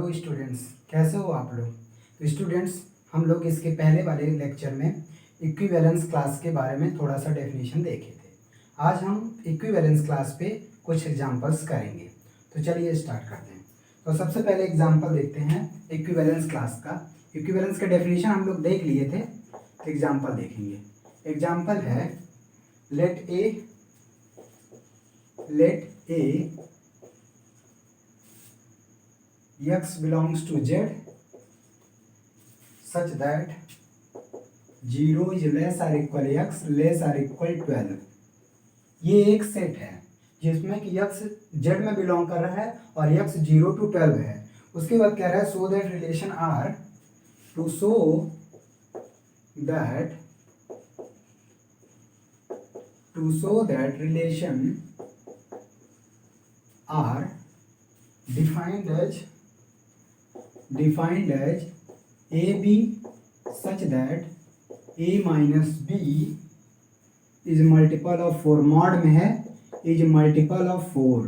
Hello students, कैसे हो आप लोग। तो स्टूडेंट्स, हम लोग इसके पहले वाले लेक्चर में इक्विवेलेंस क्लास के बारे में थोड़ा सा डेफिनेशन देखे थे। आज हम इक्विवेलेंस क्लास पे कुछ एग्जांपल्स करेंगे। तो चलिए स्टार्ट करते हैं। तो सबसे पहले एग्जांपल देखते हैं इक्विवेलेंस क्लास का। इक्विवेलेंस का डेफिनेशन हम लोग देख लिए थे, तो एग्जाम्पल देखेंगे। एग्जाम्पल है let a x belongs to z such that 0 is less or equal x less or equal 12। ये एक सेट है जिसमें कि x z में बिलोंग कर रहा है और x 0 to 12 है। उसके बाद कह रहा है so that relation are to show that relation are defined as AB such that A minus B is multiple of 4। Mod में है is multiple of 4।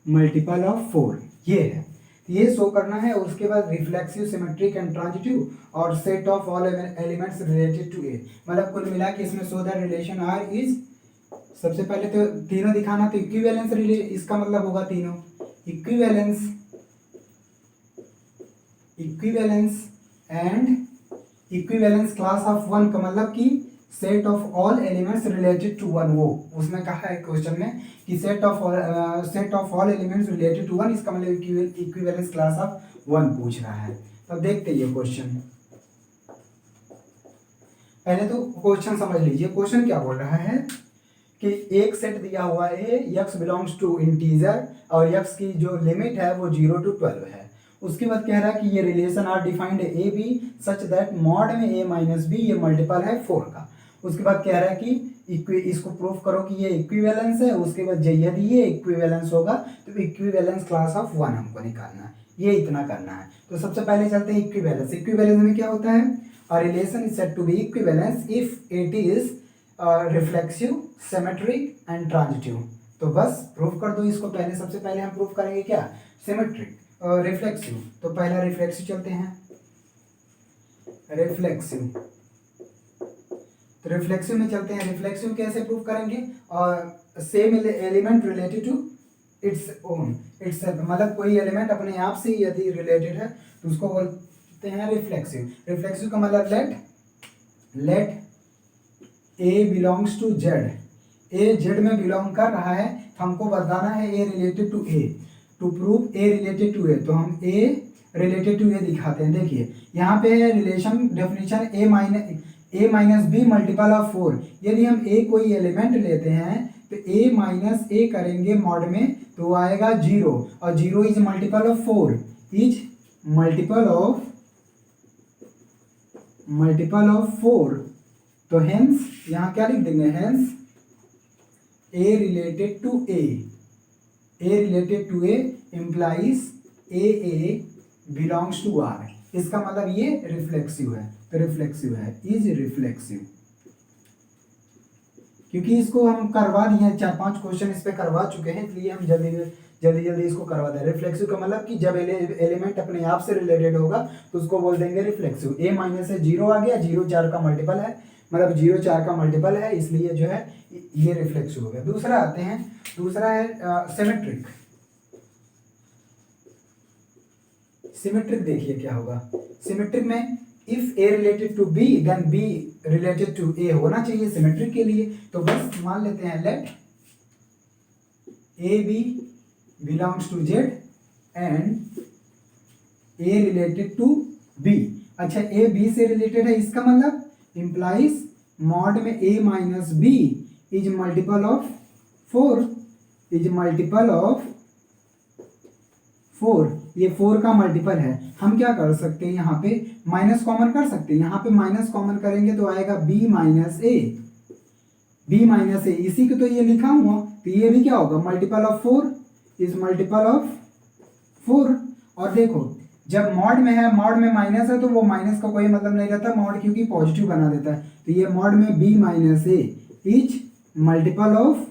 Multiple of 4 ये है, ये शो करना है। उसके बाद रिफ्लेक्सिव, सिमेट्रिक एंड ट्रांजिटिव और set of all elements related to A. मतलब कुल मिला के इसमें so that relation R is, सबसे पहले तो तीनों दिखाना। तो इक्विवेलेंस इसका मतलब होगा तीनों equivalence and equivalence class of one का मतलब कि set of all elements related to one. वो उसमें कहा है क्वेश्चन में कि set of all elements related to one, इसका मतलब इक्विवेलेंस क्लास ऑफ वन पूछ रहा है। तो देखते हैं ये क्वेश्चन। पहले तो क्वेश्चन समझ लीजिए। क्वेश्चन क्या बोल रहा है कि एक सेट दिया हुआ है x बिलोंग्स टू इंटीजर और x की जो लिमिट है वो 0 to 12 है। उसके बाद कह रहा है कि ये relation are defined a B such that mod में a माइनस बी ये मल्टीपल है 4 का। उसके बाद कह रहा है कि इसको प्रूफ करो कि ये इक्विवेलेंस है। उसके बाद यदि ये इक्विवेलेंस होगा तो इक्विवेलेंस क्लास ऑफ वन हमको निकालना है। ये इतना करना है। तो सबसे पहले चलते हैं इक्विवेलेंस। इक्विवेलेंस में क्या होता है, a relation is said to be equivalence if it is reflexive, symmetric and transitive. तो बस प्रूफ कर दो इसको। पहले सबसे पहले हम प्रूफ करेंगे क्या, सिमेट्रिक और रिफ्लेक्सिव। तो पहला रिफ्लेक्सिव चलते हैं। रिफ्लेक्सिव, तो रिफ्लेक्सिव में चलते हैं। रिफ्लेक्सिव कैसे प्रूफ करेंगे, और same element related to its own, its मतलब कोई एलिमेंट अपने आप से यदि रिलेटेड है तो उसको बोलते हैं रिफ्लेक्सिव। रिफ्लेक्सिव का मतलब let A belongs to Z। A Z में बिलोंग कर रहा है तो हमको बताना है A related to A। To prove A related to A तो हम A रिलेटेड टू A दिखाते हैं। देखिए यहाँ पे है relation definition A minus be multiple of 4। यदि हम A कोई एलिमेंट लेते हैं तो A माइनस A करेंगे मॉड में तो आएगा 0 और 0 is multiple of 4, is multiple of 4। तो हेंस यहाँ क्या लिख देंगे, hence A related to A implies A belongs to R। इसका मतलब ये रिफ्लेक्सिव है। तो रिफ्लेक्सिव है, इज रिफ्लेक्सिव। क्योंकि इसको हम करवा दिए हैं, 4-5 क्वेश्चन इस पे करवा चुके हैं, इसलिए हम जल्दी इसको करवा दें। रिफ्लेक्सिव का मतलब कि जब एलिमेंट अपने आप से रिलेटेड होगा तो उसको बोल देंगे रिफ्लेक्सिव। A माइनस से 0 आ गया, 0 4 का मल्टीपल है, मतलब 0 4 का मल्टीपल है, इसलिए जो है ये रिफ्लेक्सिव हो गया। दूसरा आते हैं, दूसरा है सिमेट्रिक। सिमेट्रिक देखिए क्या होगा। सिमेट्रिक में if A related to B then B related to A होना चाहिए सिमेट्रिक के लिए। तो बस मान लेते हैं let AB belongs to Z and A related to B। अच्छा A B से रिलेटेड है, इसका मतलब implies मॉड में A minus B is multiple of 4, is multiple of 4। ये 4 का मल्टीपल है। हम क्या कर सकते हैं, यहाँ पे माइनस कॉमन कर सकते हैं। यहाँ पे माइनस कॉमन करेंगे तो आएगा B माइनस ए, इसी को तो ये लिखा हुआ। तो ये भी क्या होगा, multiple of 4, is multiple of 4। और देखो जब मॉड में है, मॉड में माइनस है तो वो माइनस का कोई मतलब नहीं रहता मॉड, क्योंकि पॉजिटिव बना देता है। तो ये मॉड में B minus a is multiple of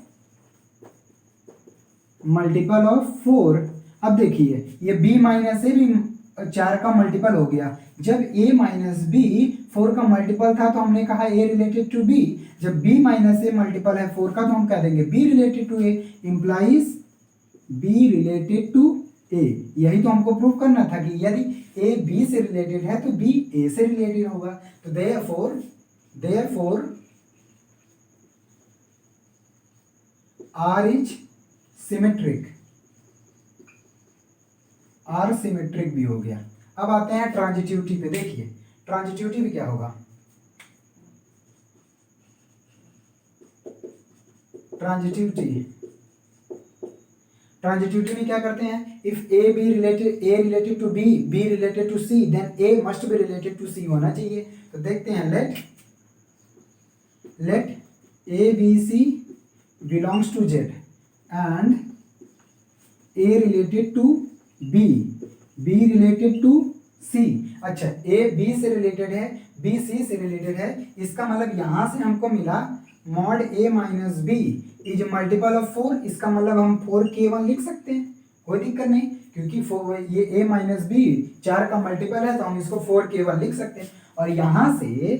multiple of 4। अब देखिए ये b माइनस ए भी 4 का मल्टीपल हो गया। जब a माइनस बी 4 का मल्टीपल था तो हमने कहा a रिलेटेड टू b। जब b माइनस ए मल्टीपल है 4 का तो हम कह देंगे b related to a, implies b related to a। यही तो हमको प्रूव करना था कि यदि a b से रिलेटेड है तो b a से रिलेटेड होगा। तो therefore r is symmetric, R symmetric भी हो गया। अब आते हैं ट्रांजिटिविटी पे। देखिए ट्रांजिटिविटी भी क्या होगा, ट्रांजिटिविटी में क्या करते हैं, if A related to B, B related to C, then A must be related to C होना चाहिए। तो देखते हैं, let A B C belongs to Z and A related to B, B related to C. अच्छा A B से related है, B C से related है, इसका मतलब यहां से हमको मिला mod A minus B is multiple of 4। इसका मतलब हम 4k1 लिख सकते हैं, कोई दिक्कत नहीं, क्योंकि ये a माइनस बी 4 का मल्टीपल है तो हम इसको 4k1 लिख सकते हैं। और यहाँ से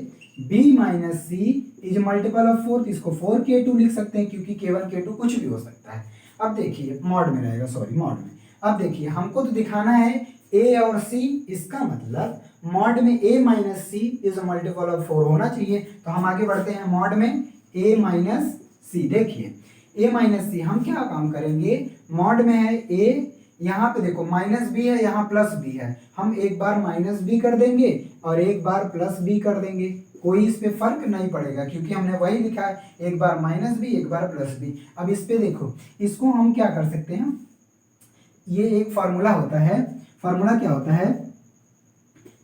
b minus c is multiple of 4 तो इसको 4k2 लिख सकते हैं, क्योंकि k1 k2 कुछ भी हो सकता है। अब देखिए मॉड में रहेगा, सॉरी मॉड में। अब देखिए हमको तो दिखाना है a और c, इसका मतलब मॉड में a minus c is multiple of 4 होना चाहिए। तो हम आगे बढ़ते हैं मॉड में a माइनस सी। देखिए a माइनस सी हम क्या काम करेंगे, मॉड में है a, यहाँ पे देखो माइनस बी है, यहाँ प्लस बी है, हम एक बार माइनस बी कर देंगे और एक बार प्लस बी कर देंगे, कोई इस पे फर्क नहीं पड़ेगा क्योंकि हमने वही लिखा है, एक बार माइनस बी एक बार प्लस बी। अब इस पे देखो, इसको हम क्या कर सकते हैं, ये एक फार्मूला होता है। फार्मूला क्या होता है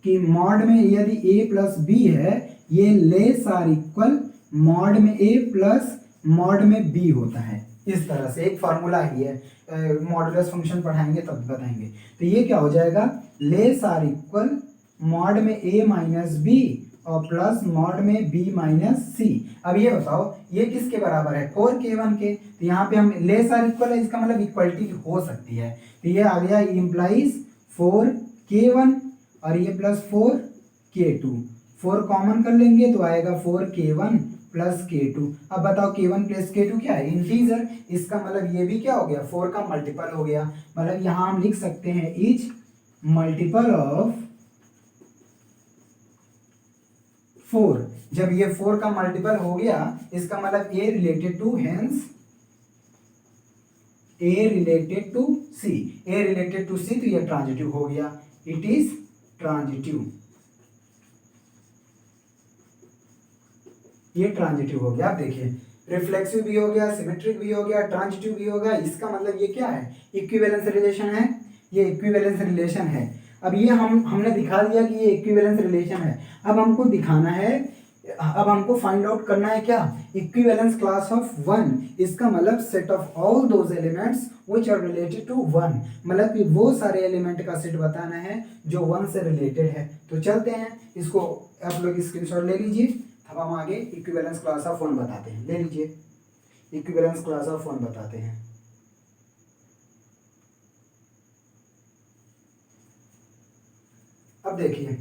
कि मॉड में यदि a प्लस बी है, ये लेस आर इक्वल मॉड में a प्लस मॉड में b होता है। इस तरह से एक फार्मूला ही है, मॉडुलस फंक्शन पढ़ाएंगे तब बताएंगे। तो ये क्या हो जाएगा, लेस आर इक्वल मॉड में a माइनस बी और प्लस मॉड में b माइनस सी। अब ये बताओ ये किसके बराबर है, 4k1 के। तो यहाँ पे हम लेस आर इक्वल है, इसका मतलब इक्वलिटी हो सकती है। तो ये आ गया इम्प्लाइज 4k1 और ये प्लस 4k2, 4 कॉमन कर लेंगे तो आएगा 4k1 प्लस k2। अब बताओ k1 प्लस k2 क्या है, इंटीजर। इसका मतलब ये भी क्या हो गया, 4 का मल्टीपल हो गया। मतलब यहाँ हम लिख सकते हैं इज मल्टीपल ऑफ 4। जब ये 4 का मल्टीपल हो गया इसका मतलब a related to, hence a related to c, a related to c, तो ये ट्रांजिटिव हो गया, इट इज ट्रांजिटिव। ये ट्रांजिटिव हो गया। आप देखिए रिफ्लेक्सिव भी हो गया, सिमेट्रिक भी हो गया, ट्रांजिटिव भी हो गया। इसका मतलब ये क्या है, इक्विवेलेंस रिलेशन है, ये इक्विवेलेंस रिलेशन है। अब ये हमने दिखा दिया कि ये इक्विवेलेंस रिलेशन है। अब हमको दिखाना है, अब हमको फाइंड आउट करना है क्या, इक्विवेलेंस क्लास ऑफ 1। इसका मतलब set of all those elements which are related to 1, मतलब कि वो सारे एलिमेंट का सेट बताना है जो 1 से रिलेटेड है। तो चलते हैं, इसको आप लोग स्क्रीनशॉट ले लीजिए। अब हम आगे इक्विवेलेंस क्लास ऑफ 1 बताते हैं, ले लीजिए इक्विवेलेंस क्लास ऑफ 1 बताते हैं। अब देखिए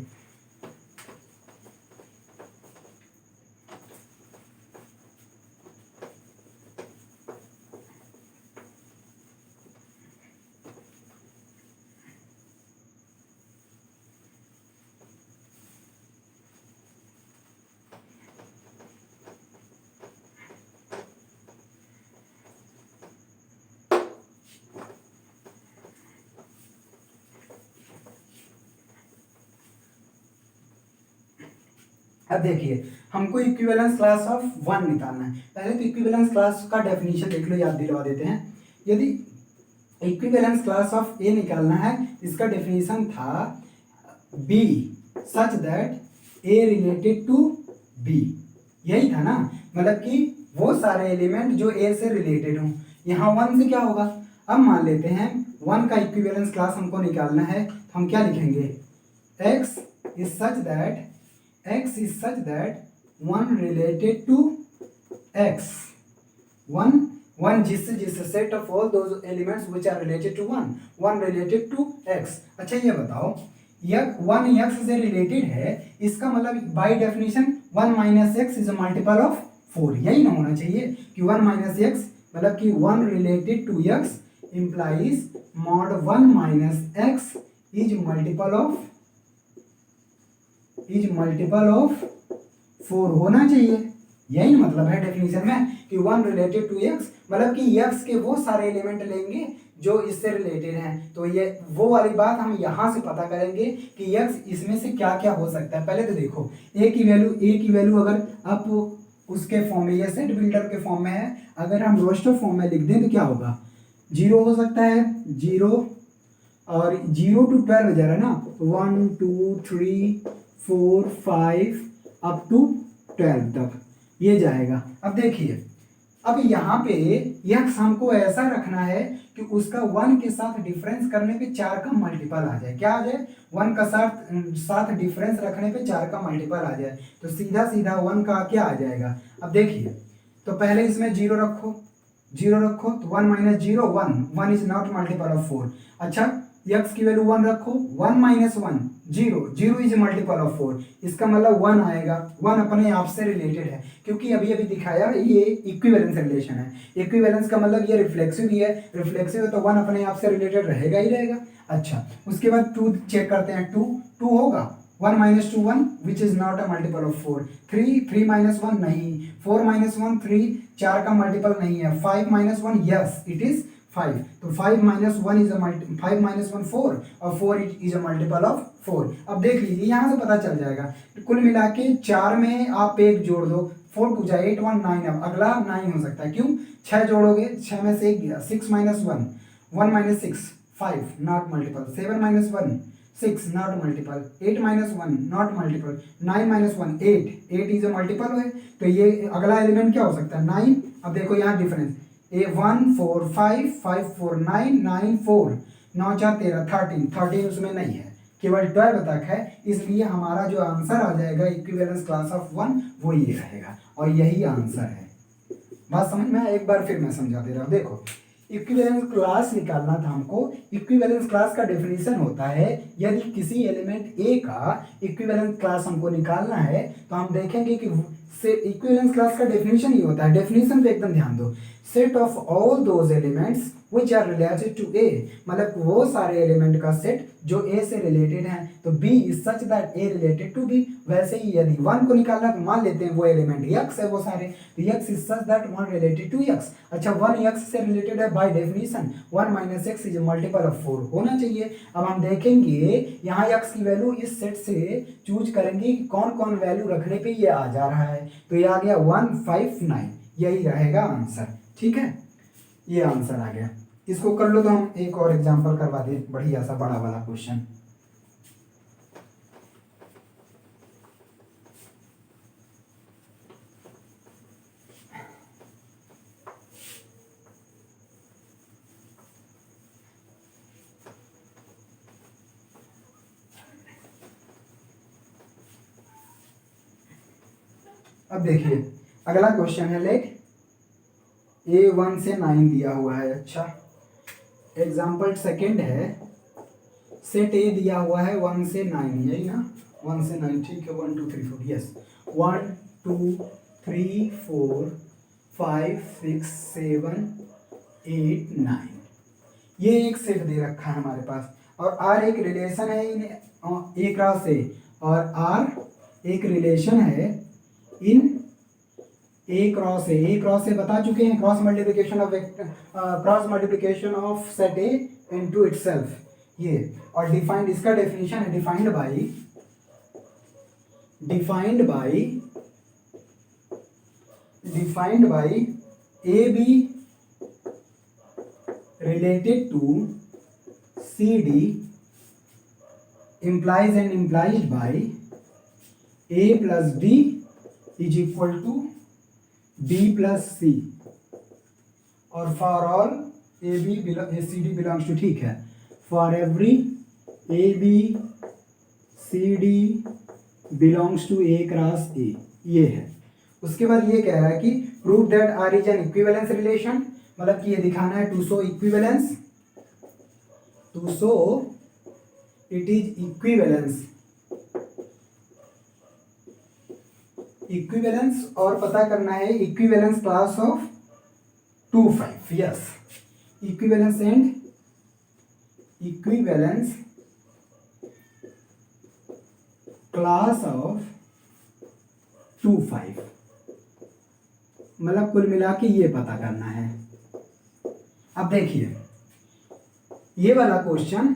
अब देखिए हमको इक्विवेलेंस क्लास ऑफ 1 निकालना है। पहले तो इक्विवेलेंस क्लास का डेफिनेशन देख लो, याद दिलवा देते हैं। यदि इक्विवेलेंस क्लास ऑफ ए निकालना है, इसका डेफिनेशन था b such that a related to b, यही था ना, मतलब कि वो सारे एलिमेंट जो ए से रिलेटेड हों। यहाँ 1 से क्या होगा, अब मान लेते हैं 1 का इक्विवेलेंस क्लास हमको निकालना है, तो हम क्या लिखेंगे, x is such that one related to x, one one जिस set of all those elements which are related to one related to x. अच्छा ये बताओ, वन एक्स से रिलेटेड है, इसका मतलब by definition one minus x is a multiple of four, यही ना होना चाहिए कि वन माइनस एक्स मतलब कि one related to x implies mod one minus x is multiple of four होना चाहिए, यही मतलब है डेफिनेशन में कि वन रिलेटेड टू एक्स मतलब कि एक्स के वो सारे एलिमेंट लेंगे जो इससे रिलेटेड हैं। तो ये वो वाली बात हम यहाँ से पता करेंगे कि एक्स इसमें से क्या क्या हो सकता है। पहले तो देखो ए की वैल्यू अगर आप उसके फॉर्म में या सेट बिल्डर के फॉर्म में है, अगर हम रोस्टर फॉर्म में लिख दें तो क्या होगा, जीरो हो सकता है, जीरो और 0 to 12 जा रहा है ना, 1 2 3 4 5 अप टू 12 तक ये जाएगा। अब देखिए, अब यहाँ पे यक्स हमको ऐसा रखना है कि उसका वन के साथ डिफरेंस करने पे 4 का मल्टीपल आ जाए। क्या आ जाए, वन का साथ डिफरेंस रखने पे 4 का मल्टीपल आ जाए, तो सीधा सीधा वन का क्या आ जाएगा। अब देखिए, तो पहले इसमें जीरो रखो तो one minus zero one is not multiple of four. अच्छा एक्स की वैल्यू वन रखो, one minus one zero is multiple of four, इसका मतलब वन आएगा। वन अपने आप से रिलेटेड है क्योंकि अभी दिखाया ये इक्विवेलेंस रिलेशन है। इक्विवेलेंस का मतलब ये रिफ्लेक्सिव ही है, रिफ्लेक्सिव है तो वन अपने आप से रिलेटेड रहेगा ही रहेगा। अच्छा उसके बाद टू चेक करते हैं, टू होगा, one minus two one which is not a multiple of four. Three minus one नहीं, फोर माइनस वन थ्री, 4 का मल्टीपल नहीं है। 5 minus one yes it is 5, तो 5 minus one is 5 minus one 4 और 4 is a multiple of 4। अब देख लीजिए यहाँ से पता चल जाएगा, कुल मिला के 4 में आप एक जोड़ दो, 4 टू जा 8 1 9, अब अगला 9 हो सकता है, क्यों 6 जोड़ोगे, 6 में से एक गया, 6 minus one, 1 minus 6 5 not multiple, 7 minus one 6 not multiple, 8 minus one not multiple, 9 minus one 8 is a multiple है, तो ये अगला एलिमेंट क्या हो सकता है 9। अब देखो यहाँ डिफरेंस, ए 1 4 5 5 4 9 9 4 9 4 13 13 उसमें नहीं है, केवल 12 तक है, इसलिए हमारा जो आंसर आ जाएगा इक्विवेलेंस क्लास ऑफ वन वो ये रहेगा और यही आंसर है। बात समझ में, एक बार फिर मैं समझा दे रहा हूँ। देखो इक्विवेलेंस क्लास निकालना था हमको। इक्विवेलेंस क्लास का डेफिनेशन होता है, यदि किसी एलिमेंट ए का इक्विवेलेंस क्लास हमको निकालना है तो हम देखेंगे कि से इक्विवेलेंस क्लास का डेफिनेशन ही होता है। डेफिनेशन पे एकदम ध्यान दो, set of all those elements which are related to A, मतलब वो सारे एलिमेंट का सेट जो ए से रिलेटेड हैं, तो b is such that a related to b. वैसे ही यदि वन को निकालना तो मान लेते हैं वो एलिमेंट यक्स है वो सारे, तो x is such that one related to x. अच्छा वन यक्स से रिलेटेड है by definition, one minus x is multiple of 4 होना चाहिए। अब हम देखेंगे यहाँ यक्स की वैल्यू इस सेट से चूज करेंगे कि कौन कौन वैल्यू रखने पे ये आ जा रहा है, तो ये आ गया 1 5 9, यही रहेगा आंसर। ठीक है, ये आंसर आ गया। इसको कर लो तो हम एक और एग्जांपल करवा दें, बढ़िया सा बड़ा वाला क्वेश्चन। अब देखिए अगला क्वेश्चन है, लेट ए 1 से 9 दिया हुआ है। अच्छा एग्जाम्पल सेकंड है, सेट ए दिया हुआ है 1 से 9, यही ना 1 से 9, ठीक है 1 2 3 4 यस 1 2 3 4 5 6 7 8 9, ये एक सेट दे रखा है हमारे पास, और आर एक रिलेशन है इन ए क्रॉस ए, और आर एक रिलेशन है इन ए क्रॉस ए बता चुके हैं, cross multiplication of set a into itself ये। और डिफाइंड, इसका डेफिनेशन है defined by a b related to c d implies and implied by a plus d is equal to b plus c, और for all a c d belongs to, ठीक है, for every a B C d belongs to a cross a, ये है। उसके बाद ये कह रहा है कि prove that R is an equivalence relation, मतलब कि ये दिखाना है to show equivalence, to show it is equivalence, equivalence और पता करना है equivalence class of 2,5, yes, equivalence and equivalence class of 2,5, मतलब कुल मिला के ये पता करना है। अब देखिए ये वाला क्वेश्चन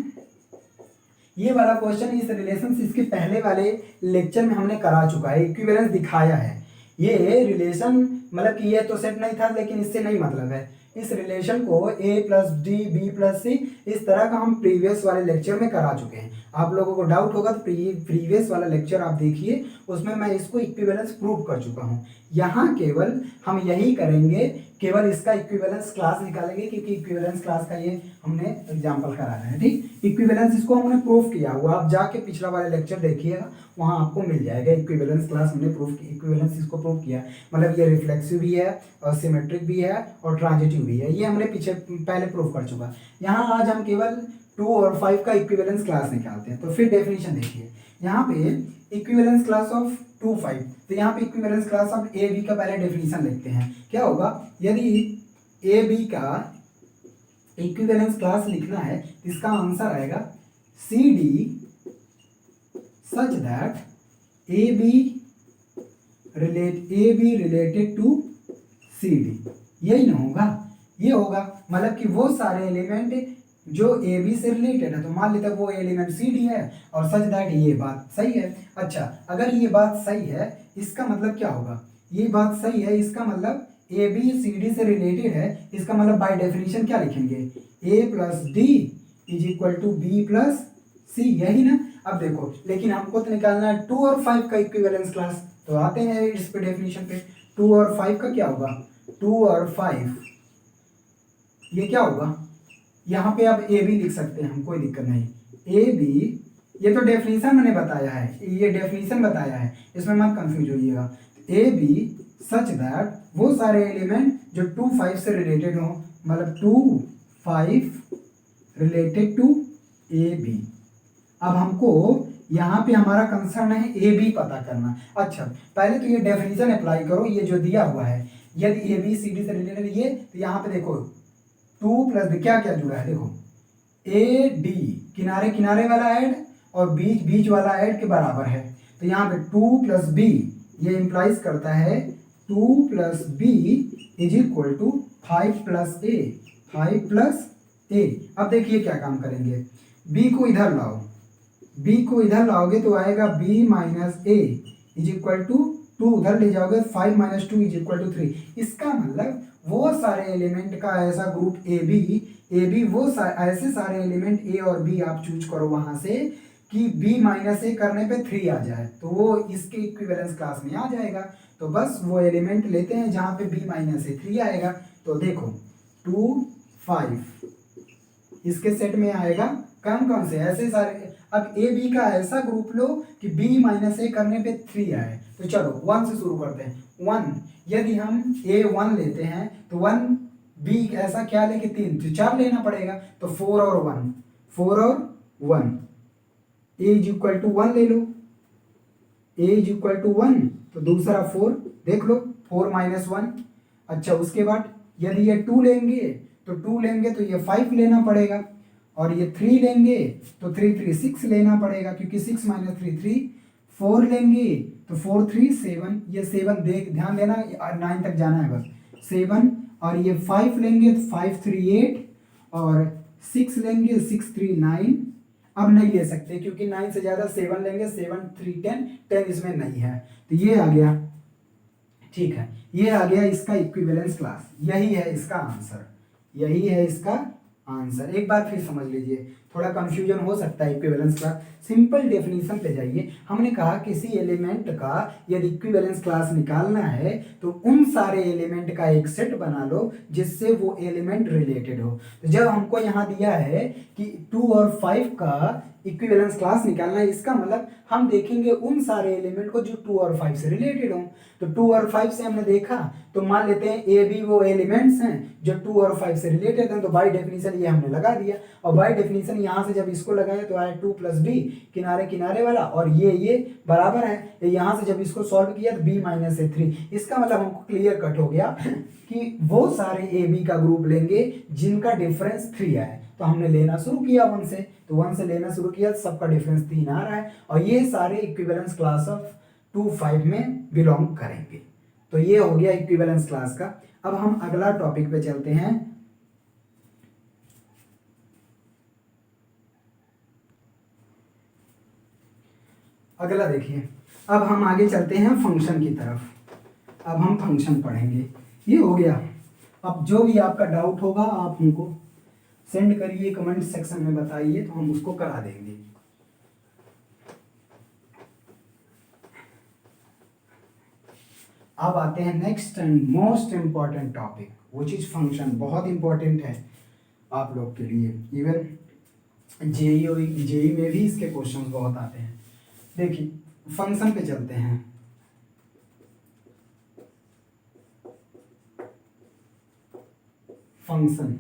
इस रिलेशन से इसके पहले वाले लेक्चर में हमने करा चुका है, इक्विवेलेंस दिखाया है। ये रिलेशन मतलब कि ये तो सेट नहीं था, लेकिन इससे नहीं मतलब है। इस रिलेशन को a plus D B plus C इस तरह का हम प्रीवियस वाले लेक्चर में करा चुके हैं। आप लोगों को डाउट होगा तो प्रीवियस वाला लेक्चर आप देखिए, उसमें मैं इसको इक्विवेलेंस प्रूव कर चुका हूँ। यहाँ केवल हम यही करेंगे, केवल इसका इक्विवेलेंस क्लास निकालेंगे, क्योंकि इक्विवेलेंस क्लास का ये हमने एग्जाम्पल कराना है। ठीक, इक्विवेलेंस इसको हमने प्रूव किया हुआ, आप जाके पिछला वाला लेक्चर देखिएगा, वहाँ आपको मिल जाएगा। इक्विवेलेंस क्लास हमने प्रूव की, इक्विवेलेंस इसको प्रूव किया, मतलब ये रिफ्लेक्सिव भी है और सिमेट्रिक भी है और ट्रांजिटिव भी है, ये हमने पहले प्रूव कर चुका। यहाँ आज हम केवल 2 और 5 का इक्विवेलेंस क्लास निकालते हैं। तो फिर डेफिनेशन देखिए, यहाँ पे इक्विवेलेंस क्लास ऑफ 2, 5, तो यहाँ पे equivalence class of a b का पहले डेफिनेशन लिखते हैं। क्या होगा, यदि ए बी का इक्विवेलेंस क्लास लिखना है, इसका आंसर आएगा c d such that a b related to c d, यही ना होगा, ये होगा मतलब कि वो सारे एलिमेंट जो ए बी से रिलेटेड है, तो मान लेते हैं वो एलिमेंट सी डी है और सच दैट ये बात सही है। अच्छा, अगर ये बात सही है इसका मतलब क्या होगा, ये बात सही है इसका मतलब ए बी सी डी से रिलेटेड है, इसका मतलब बाय डेफिनेशन क्या लिखेंगे, A plus D is equal to B plus C, यही ना। अब देखो, लेकिन हमको तो निकालना है 2 और 5 का इक्विवेलेंस क्लास, तो आते हैं इस पे डेफिनेशन पे। 2 और 5 का क्या होगा, 2 और 5 ये क्या होगा, यहाँ पे आप ए बी लिख सकते हैं हम, कोई दिक्कत नहीं। ए बी, ये तो डेफिनेशन मैंने बताया है, ये डेफिनेशन बताया है, इसमें मत कंफ्यूज होइएगा। ए बी सच दैट वो सारे एलिमेंट जो 2, 5 से रिलेटेड हो, मतलब 2, 5 रिलेटेड टू ए बी। अब हमको यहाँ पे हमारा कंसर्न है ए बी पता करना। अच्छा, पहले तो ये डेफिनेशन अप्लाई करो, ये जो दिया हुआ है, यदि ए बी सी डी से रिलेटेड ये, तो यहाँ पे देखो 2 प्लस क्या क्या जुड़ा है, देखो ए डी किनारे किनारे वाला ऐड और बीच बीच वाला ऐड के बराबर है, तो यहाँ पे 2 प्लस बी ये इंप्लाइज करता है 2 plus B is equal to 5 plus A, 5 plus A. अब देखिए क्या काम करेंगे, बी को इधर लाओ, बी को इधर लाओगे तो आएगा b minus a is equal to 2 उधर ले जाओगे 5 माइनस 2 इज इक्वल टू 3। इसका मतलब वो सारे एलिमेंट का ऐसा ग्रुप ए बी वो ऐसे सारे एलिमेंट ए और बी आप चूज करो वहां से कि बी माइनस ए करने पे 3 आ जाए, तो वो इसके इक्विवेलेंस क्लास में आ जाएगा। तो बस वो एलिमेंट लेते हैं जहाँ पे बी माइनस ए 3 आएगा, तो देखो 2, 5 इसके सेट में आएगा, कौन कौन से ऐसे सारे। अब ए बी का ऐसा ग्रुप लो कि बी माइनस ए करने पे 3 आए, तो चलो 1 से शुरू करते हैं। 1, यदि हम ए 1 लेते हैं तो 1 बी ऐसा क्या लेके 3, तो 4 लेना पड़ेगा, तो 4 और 1, 4 और 1, ए इज इक्वल टू 1 ले लो, ए इज इक्वल टू 1, तो दूसरा 4 देख लो, 4 माइनस 1। अच्छा, उसके बाद यदि ये 2 लेंगे तो ये 5 लेना पड़ेगा, और ये 3 लेंगे तो 3 3 6 लेना पड़ेगा, क्योंकि 6 माइनस 3 3। 4 लेंगे तो 4 3 7, ये 7 देख ध्यान देना 9 तक जाना है बस, 7। और ये 5 लेंगे तो 5 3 8, और 6 लेंगे 6 3 9। अब नहीं ले सकते क्योंकि 9 से ज़्यादा 7 लेंगे, 7 3 10, 10 इसमें नहीं है, तो ये आ गया। ठीक है, ये आ गया इसका इक्विवेलेंस क्लास, यही है इसका आंसर, यही है इसका आंसर। एक बार फिर समझ लीजिए, थोड़ा कंफ्यूजन हो सकता है इक्विवेलेंस क्लास। सिंपल डेफिनेशन पे जाइए। हमने कहा किसी एलिमेंट का यदि इक्विवेलेंस क्लास निकालना है तो उन सारे एलिमेंट का एक सेट बना लो जिससे वो एलिमेंट रिलेटेड हो। तो जब हमको यहाँ दिया है कि 2 और 5 का इक्विवेलेंस क्लास निकालना है, इसका मतलब हम देखेंगे उन सारे एलिमेंट को जो 2 और 5 से रिलेटेड हों। तो 2 और 5 से हमने देखा, तो मान लेते हैं ए बी वो एलिमेंट्स हैं जो 2 और 5 से रिलेटेड हैं, तो बाय डेफिनेशन ये हमने लगा दिया, और बाय डेफिनेशन यहाँ से जब इसको लगाया तो आया 2 + b किनारे किनारे वाला, और ये बराबर है, यहाँ से जब इसको सॉल्व किया तो b - a 3। इसका मतलब हमको क्लियर कट हो गया कि वो सारे ए बी का ग्रुप लेंगे जिनका डिफरेंस 3 आए। तो हमने लेना शुरू किया 1 से, तो 1 से लेना शुरू किया, सबका डिफरेंस 3 आ रहा है, और ये सारे इक्विवेलेंस क्लास ऑफ 2 5 में बिलोंग करेंगे। तो ये हो गया इक्विवेलेंस क्लास का। अब हम अगला टॉपिक पे चलते हैं। अगला देखिए, अब हम आगे चलते हैं फंक्शन की तरफ। अब हम फंक्शन पढ़ेंगे। ये हो गया। अब जो भी आपका डाउट होगा आप हमको सेंड करिए, कमेंट सेक्शन में बताइए, तो हम उसको करा देंगे। अब आते हैं next and most important topic which is function. बहुत इंपॉर्टेंट है आप लोग के लिए, इवन जेई में भी इसके क्वेश्चंस बहुत आते हैं। देखिए फंक्शन पे चलते हैं। फंक्शन,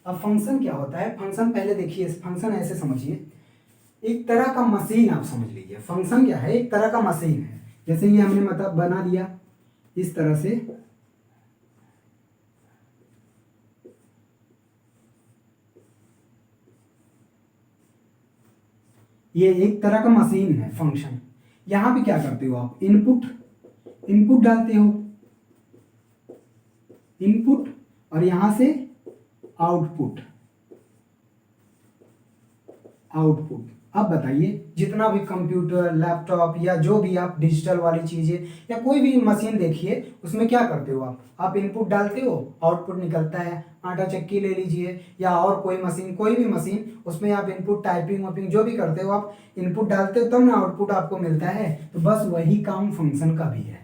अब फंक्शन क्या होता है? फंक्शन पहले देखिए, फंक्शन ऐसे समझिए, एक तरह का मशीन आप समझ लीजिए। फंक्शन क्या है? एक तरह का मशीन है। जैसे ये हमने मतलब बना दिया इस तरह से, ये एक तरह का मशीन है फंक्शन। यहां पे क्या करते हो आप? इनपुट डालते हो, इनपुट, और यहां से आउटपुट। अब बताइए, जितना भी कंप्यूटर, लैपटॉप या जो भी आप डिजिटल वाली चीजें या कोई भी मशीन देखिए, उसमें क्या करते हो आप इनपुट डालते हो, आउटपुट निकलता है। आटा चक्की ले लीजिए या और कोई मशीन, कोई भी मशीन, उसमें आप इनपुट, टाइपिंग वाइपिंग जो भी करते हो, आप इनपुट डालते हो तब ना आउटपुट आपको मिलता है। तो बस वही काम फंक्शन का भी है,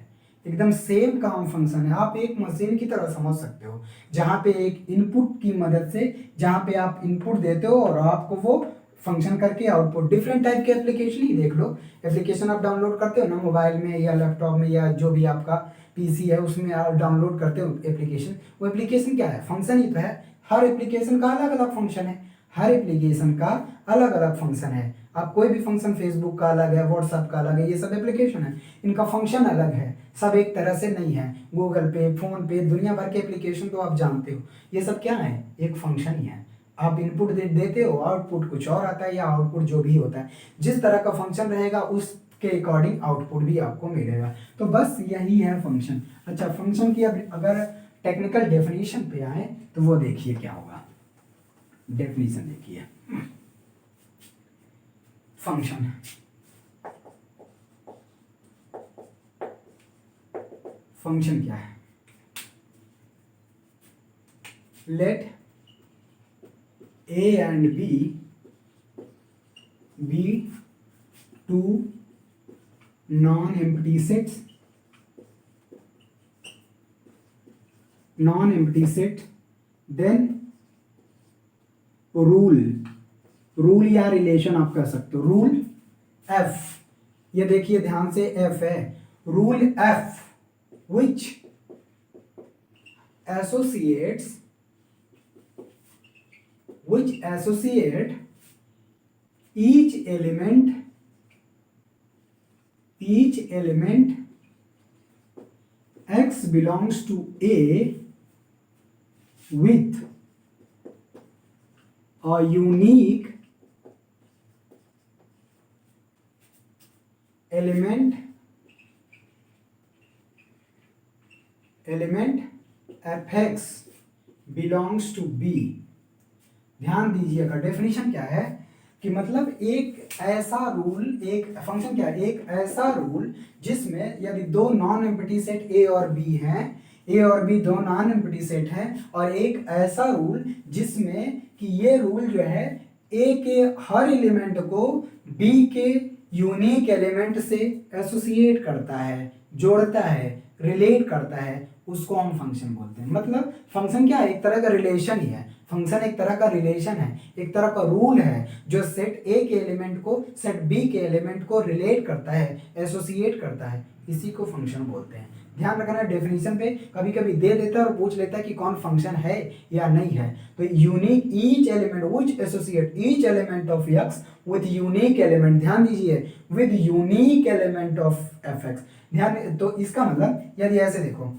एकदम सेम काम फंक्शन है। आप एक मशीन की तरह समझ सकते हो, जहाँ पे एक इनपुट की मदद से, जहाँ पे आप इनपुट देते हो और आपको वो फंक्शन करके आउटपुट। डिफरेंट टाइप के एप्लीकेशन ही देख लो, एप्लीकेशन आप डाउनलोड करते हो ना मोबाइल में या लैपटॉप में या जो भी आपका पीसी है उसमें आप डाउनलोड करते हो एप्लीकेशन। वो एप्लीकेशन क्या है? फंक्शन ही तो है। हर एप्लीकेशन का अलग अलग फंक्शन है, हर एप्लीकेशन का अलग अलग फंक्शन है। आप कोई भी फंक्शन, फेसबुक का अलग है, व्हाट्सएप का अलग है, ये सब एप्लीकेशन है, इनका फंक्शन अलग है, सब एक तरह से नहीं है। गूगल पे, फोन पे, दुनिया भर के एप्लीकेशन तो आप जानते हो, ये सब क्या है? एक फंक्शन ही है। आप इनपुट देते हो, आउटपुट कुछ और आता है, या आउटपुट जो भी होता है, जिस तरह का फंक्शन रहेगा उसके अकॉर्डिंग आउटपुट भी आपको मिलेगा। तो बस यही है फंक्शन। अच्छा, फंक्शन की अगर टेक्निकल डेफिनेशन पे आए तो वो देखिए क्या होगा। डेफिनेशन देखिए, फंक्शन क्या है? लेट A and B be two non-empty sets, then rule या रिलेशन आप कह सकते हो। रूल F, ये देखिए ध्यान से, F है। Rule F which associate each element X belongs to A with a unique element Fx belongs to B। ध्यान दीजिएगा, डेफिनेशन क्या है कि मतलब एक ऐसा रूल, एक फंक्शन क्या है? एक ऐसा रूल जिसमें यदि दो नॉन एम्प्टी सेट A और B हैं, A और B दो नॉन एम्प्टी सेट हैं, और एक ऐसा रूल जिसमें कि ये रूल जो है A के हर एलिमेंट को B के यूनिक एलिमेंट से एसोसिएट करता है, जोड़ता है, रिलेट करता है, उसको हम फंक्शन बोलते हैं। मतलब फंक्शन क्या है? एक तरह का रिलेशन ही है। फंक्शन एक तरह का रिलेशन है, एक तरह का रूल है जो सेट ए के एलिमेंट को सेट बी के एलिमेंट को रिलेट करता है, एसोसिएट करता है, इसी को फंक्शन बोलते हैं। ध्यान रखना, डेफिनेशन पे कभी कभी दे देता है और पूछ लेता है कि कौन फंक्शन है या नहीं है। तो unique each element which associate each element of x with unique element, ध्यान दीजिए, with unique element of F x. ध्यान, तो इसका मतलब यदि ऐसे देखो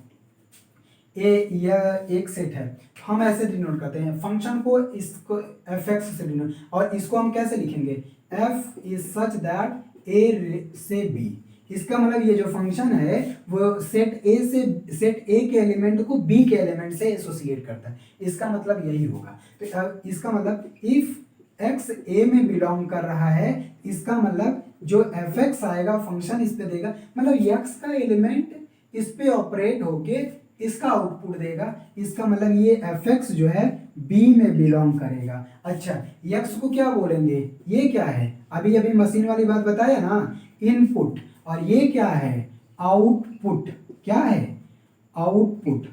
यह एक सेट है, हम ऐसे डिनोट करते हैं फंक्शन को, इसको एफ एक्स से डिनोट, और इसको हम कैसे लिखेंगे, एफ इज सच दैट ए से बी। इसका मतलब ये जो फंक्शन है वो सेट ए के एलिमेंट को बी के एलिमेंट से एसोसिएट करता है, इसका मतलब यही होगा। तो अब इसका मतलब इफ एक्स ए में बिलोंग कर रहा है, इसका मतलब जो एफ एक्स आएगा फंक्शन इस पे देगा, मतलब एक्स का एलिमेंट इस पे ऑपरेट होके इसका आउटपुट देगा, इसका मतलब ये एफ एक्स जो है बी में बिलोंग करेगा। अच्छा, एक्स को क्या बोलेंगे, ये क्या है, अभी अभी मशीन वाली बात बताया ना, इनपुट, और ये क्या है, आउटपुट। क्या है, आउटपुट,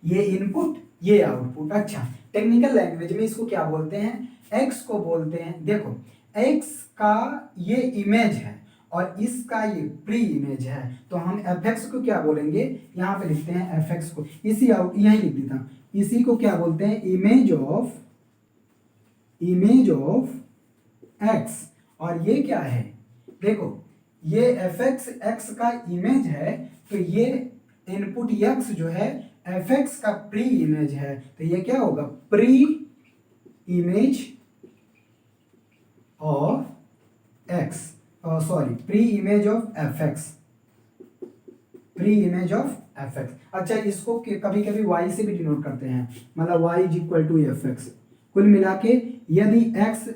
ये इनपुट ये आउटपुट। अच्छा, टेक्निकल लैंग्वेज में इसको क्या बोलते हैं, एक्स को बोलते हैं, देखो एक्स का ये इमेज है और इसका ये प्री इमेज है, तो हम एफ एक्स को क्या बोलेंगे, यहाँ पे लिखते हैं एफ एक्स को, इसी यही लिख देता हूँ, इसी को क्या बोलते हैं, इमेज ऑफ एक्स। और ये क्या है, देखो ये एफ एक्स एक्स का इमेज है, तो ये इनपुट एक्स जो है एफ एक्स का प्री इमेज है, तो ये क्या होगा, pre image of x, sorry pre image of F x, pre image of F x. अच्छा, इसको कभी कभी y से भी डिनोट करते हैं, मतलब y is equal to f x. कुल मिला के यदि x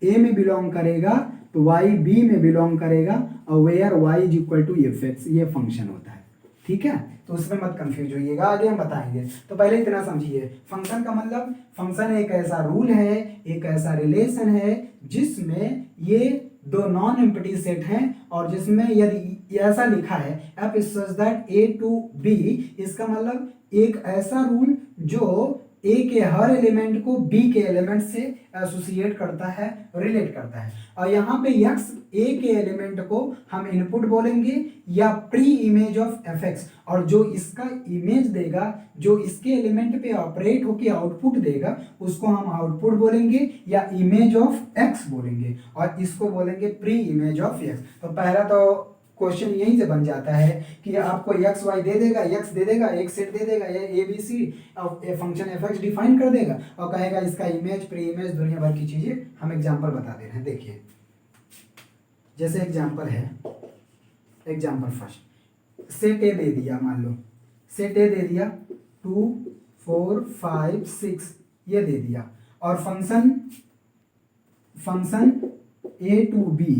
a में बिलोंग करेगा तो y b में बिलोंग करेगा, और where y is equal to f x, ये फंक्शन होता है। ठीक है, तो उसमें मत कंफ्यूज होइएगा, आगे हम बताएंगे। तो पहले इतना समझिए, फंक्शन का मतलब, फंक्शन एक ऐसा रूल है, एक ऐसा रिलेशन है जिसमें ये दो नॉन एम्प्टी सेट हैं, और जिसमें यदि ऐसा लिखा है f is such that A to b, इसका मतलब एक ऐसा रूल जो ए के हर एलिमेंट को बी के एलिमेंट से एसोसिएट करता है, रिलेट करता है। और यहाँ पे एक्स ए के एलिमेंट को हम इनपुट बोलेंगे या pre image of F x, और जो इसका इमेज देगा, जो इसके एलिमेंट पे ऑपरेट होके आउटपुट देगा, उसको हम आउटपुट बोलेंगे या इमेज ऑफ एक्स बोलेंगे, और इसको बोलेंगे प्री इमेज ऑफ एक्स। तो पहला तो क्वेश्चन यहीं से बन जाता है कि आपको एक्स वाई दे देगा, एक्स दे देगा, एक सेट दे देगा, ये a B c function f x define कर देगा, और कहेगा इसका इमेज, प्री इमेज, दुनिया भर की चीज़ें हम एग्जांपल बता दे रहे हैं। देखिए, जैसे एग्जांपल है, एग्जांपल फर्स्ट, सेट ए दे दिया, मान लो सेट ए दे दिया 2 4 5 6 ये दे दिया, और function A to B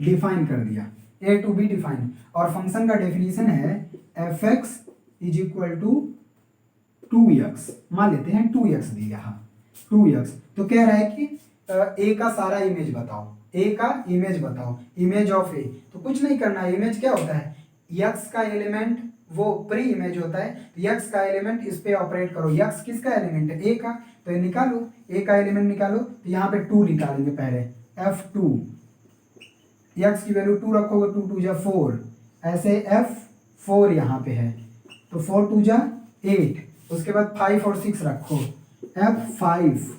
define कर दिया, ए टू बी डिफाइन, और फंक्शन का डेफिनेशन है F X is equal to 2x, मान लेते हैं 2x दिया, हाँ 2x। तो कह रहा है कि ए का सारा इमेज बताओ, ए का इमेज बताओ, इमेज ऑफ ए। तो कुछ नहीं करना है, इमेज क्या होता है, x का एलिमेंट वो प्री इमेज होता है, x का एलिमेंट इस पे ऑपरेट करो, x किसका एलिमेंट है, ए का, तो ये निकालो, ए का एलिमेंट निकालो, तो यहाँ पे 2 निकालेंगे पहले, f2, x की वैल्यू 2 रखोगे, 2 2 जा 4, ऐसे f4 यहाँ पे है, तो 4 2 जा 8, उसके बाद 5 और 6 रखो, f5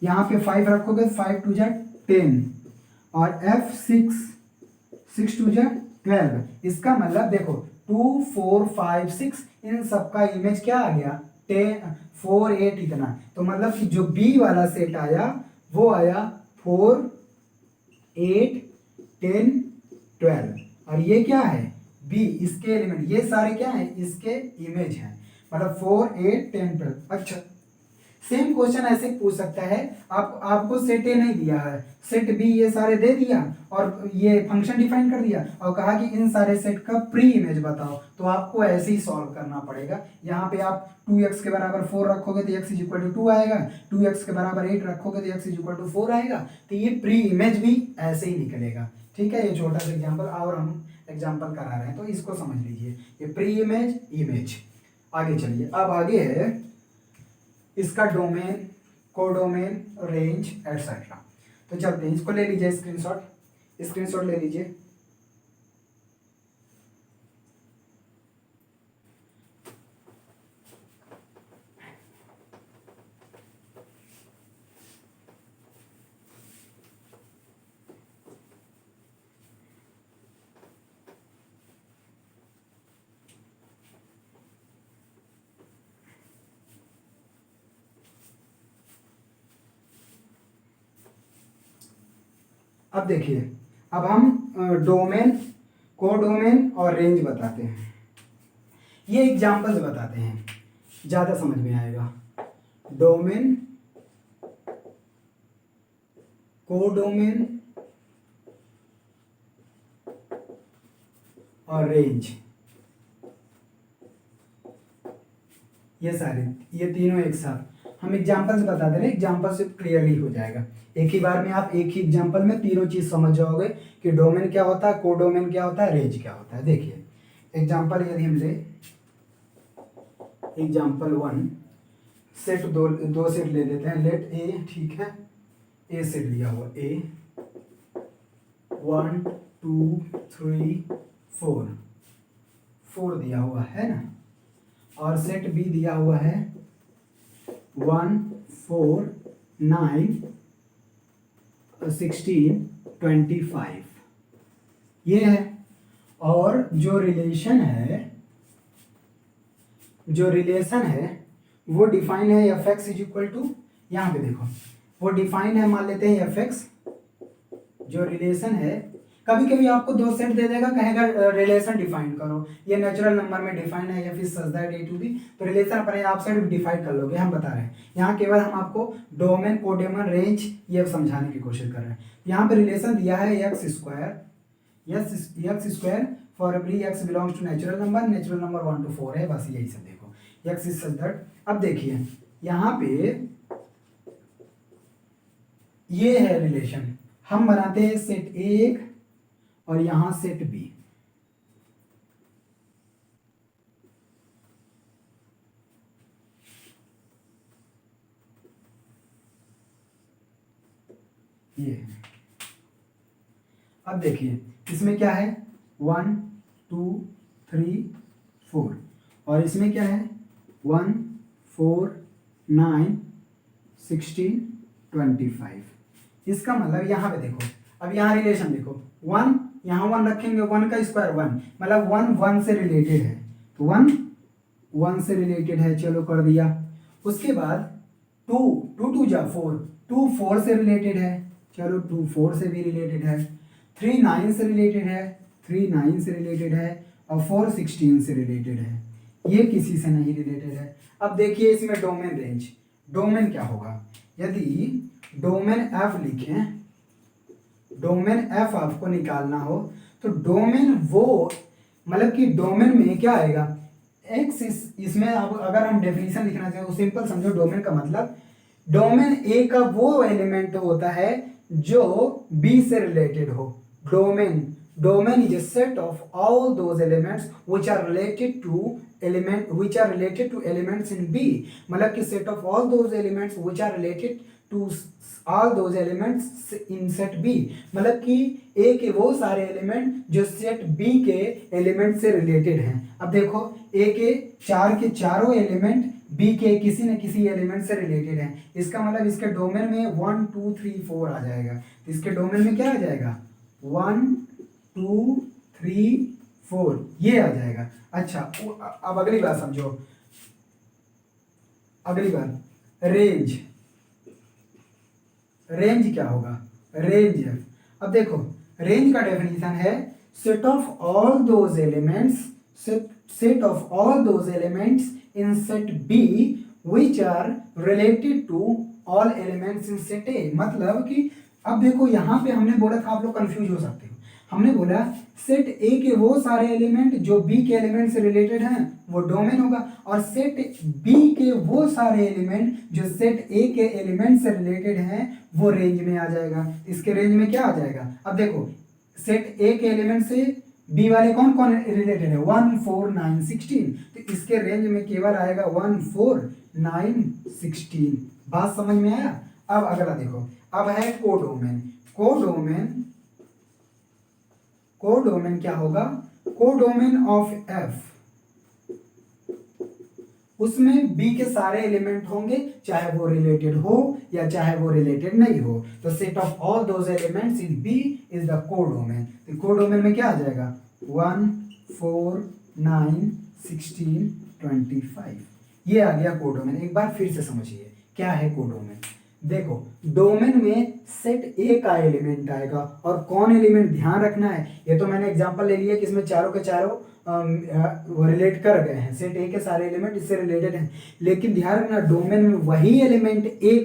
यहाँ पे 5 रखोगे, 5 2 जा 10, और f6 6 2 जा 12। इसका मतलब देखो 2 4 5 6 इन सबका इमेज क्या आ गया, 10 4 8 इतना, तो मतलब कि जो b वाला सेट आया वो आया 4 8 10 12, और ये क्या है b, इसके एलिमेंट, ये सारे क्या है, इसके इमेज हैं, मतलब 4 8 10 12। अच्छा, सेम क्वेश्चन ऐसे पूछ सकता है, आपको सेट ए नहीं दिया है, सेट बी ये सारे दे दिया, और ये फंक्शन डिफाइन कर दिया, और कहा कि इन सारे सेट का प्री इमेज बताओ, तो आपको ऐसे ही सॉल्व करना पड़ेगा। यहाँ पे आप 2x के बराबर 4 रखोगे तो x इज इक्वल टू 2 आएगा, 2x के बराबर 8 रखोगे तो x इज इक्वल टू 4 आएगा, तो ये प्री इमेज भी ऐसे ही निकलेगा। ठीक है, ये छोटा सा एग्जाम्पल, और हम एग्जाम्पल करा रहे हैं तो इसको समझ लीजिए, ये प्री इमेज, इमेज। आगे चलिए, अब आगे है इसका डोमेन, कोडोमेन, रेंज एटसेट्रा। तो चलते हैं, इसको ले लीजिए स्क्रीनशॉट ले लीजिए। अब देखिए, अब हम डोमेन, कोडोमेन और रेंज बताते हैं। ये एग्जांपल्स बताते हैं, ज़्यादा समझ में आएगा। डोमेन, कोडोमेन और रेंज, ये तीनों एक साथ हम एग्जांपल्स बता दे रहे हैं। एग्जांपल से क्लियरली हो जाएगा, एक ही बार में आप एक ही एग्जांपल में तीनों चीज समझ जाओगे कि डोमेन क्या होता है, कोडोमेन क्या होता है, रेंज क्या होता है। देखिए एग्जांपल यदि हम ले, एग्जांपल 1, सेट दो सेट ले लेते हैं। लेट ए, ठीक है, ए सेट दिया हुआ, ए 1 2 3 4 दिया हुआ है ना, और सेट बी दिया हुआ है 1 4 9 16 25, ये है। और जो रिलेशन है वो डिफाइन है F X is equal to, यहाँ पे देखो वो डिफाइन है, मान लेते हैं एफ एक्स। जो रिलेशन है, कभी कभी आपको दो सेट दे देगा, कहेगा रिलेशन डिफाइन करो, ये नेचुरल नंबर में डिफाइन है या फिर such that A to B, तो रिलेशन अपने आप से डिफाइन कर लोगे, हम बता रहे हैं। यहाँ केवल हम आपको डोमेन, कोडोमेन, रेंज ये समझाने की कोशिश कर रहे हैं। यहाँ पे रिलेशन दिया है X square for every X belongs to natural number 1 to 4 है, बस यही सब देखो, एक्स इज सच दैट। अब देखिए यहाँ पे ये है रिलेशन, हम बनाते हैं सेट ए और यहां सेट बी। ये अब देखिए इसमें क्या है 1 2 3 4, और इसमें क्या है 1 4 9 16 25। इसका मतलब यहाँ पे देखो, अब यहाँ रिलेशन देखो, 1 यहाँ 1 रखेंगे, 1 का स्क्वायर 1, मतलब 1 1 से रिलेटेड है, तो 1 1 से रिलेटेड है, चलो कर दिया। उसके बाद 2 2 2 जा 4, 2 4 से रिलेटेड है, चलो 2 4 से भी रिलेटेड है। 3 9 से रिलेटेड है, 3 9 से रिलेटेड है, और 4 16 से रिलेटेड है, ये किसी से नहीं रिलेटेड है। अब देखिए इसमें डोमेन, रेंज, डोमेन क्या होगा, यदि डोमेन एफ लिखें, डोमेन एफ आपको निकालना हो, तो डोमेन वो मतलब कि डोमेन में क्या आएगा, एक्स इसमें अब अगर हम डेफिनेशन लिखना चाहें तो सिंपल समझो, डोमेन का मतलब डोमेन ए का वो एलिमेंट होता है जो बी से रिलेटेड हो। Domain is a set of all those elements which are related to elements in B, मतलब कि set of all those elements which are related to all those elements in set B, मतलब कि A के वो सारे element जो set B के element से रिलेटेड हैं। अब देखो A के चारों एलिमेंट B के किसी न किसी एलिमेंट से रिलेटेड हैं, इसका मतलब इसके डोमेन में 1 2 3 4 आ जाएगा। इसके डोमेन में क्या आ जाएगा 1 2 3 4, ये आ जाएगा। अच्छा अब अगली बात समझो, अगली बात रेंज क्या होगा, रेंज है। अब देखो रेंज का डेफिनेशन है set of all those elements in set B which are related to all elements in set A. मतलब कि अब देखो यहाँ पे हमने बोला था, आप लोग कंफ्यूज हो सकते हो, हमने बोला सेट ए के वो सारे एलिमेंट जो बी के एलिमेंट से रिलेटेड हैं वो डोमेन होगा, और सेट बी के वो सारे एलिमेंट जो सेट ए के एलिमेंट से रिलेटेड हैं वो रेंज में आ जाएगा। इसके रेंज में क्या आ जाएगा, अब देखो सेट ए के एलिमेंट से बी वाले कौन कौन रिलेटेड है 1 4 9 16, तो इसके रेंज में केवल आएगा 1 4 9 16। बात समझ में आया। अब अगला देखो, अब है कोडोमेन। कोडोमेन, कोडोमेन क्या होगा, कोडोमेन ऑफ एफ, उसमें बी के सारे एलिमेंट होंगे, चाहे वो रिलेटेड हो या चाहे वो रिलेटेड नहीं हो। तो set of all those elements in B is the codomain. तो कोडोमेन में क्या आ जाएगा, 1 4 9 16 25, ये आ गया कोडोमेन। एक बार फिर से समझिए क्या है कोडोमेन। देखो, डोमेन में सेट ए का एलिमेंट आएगा, और कौन एलिमेंट ध्यान रखना है, ये तो मैंने एग्जांपल ले लिया कि इसमें चारों के चारों रिलेट कर गए हैं, सेट ए के सारे एलिमेंट इससे रिलेटेड हैं। लेकिन ध्यान रखना, डोमेन में वही एलिमेंट ए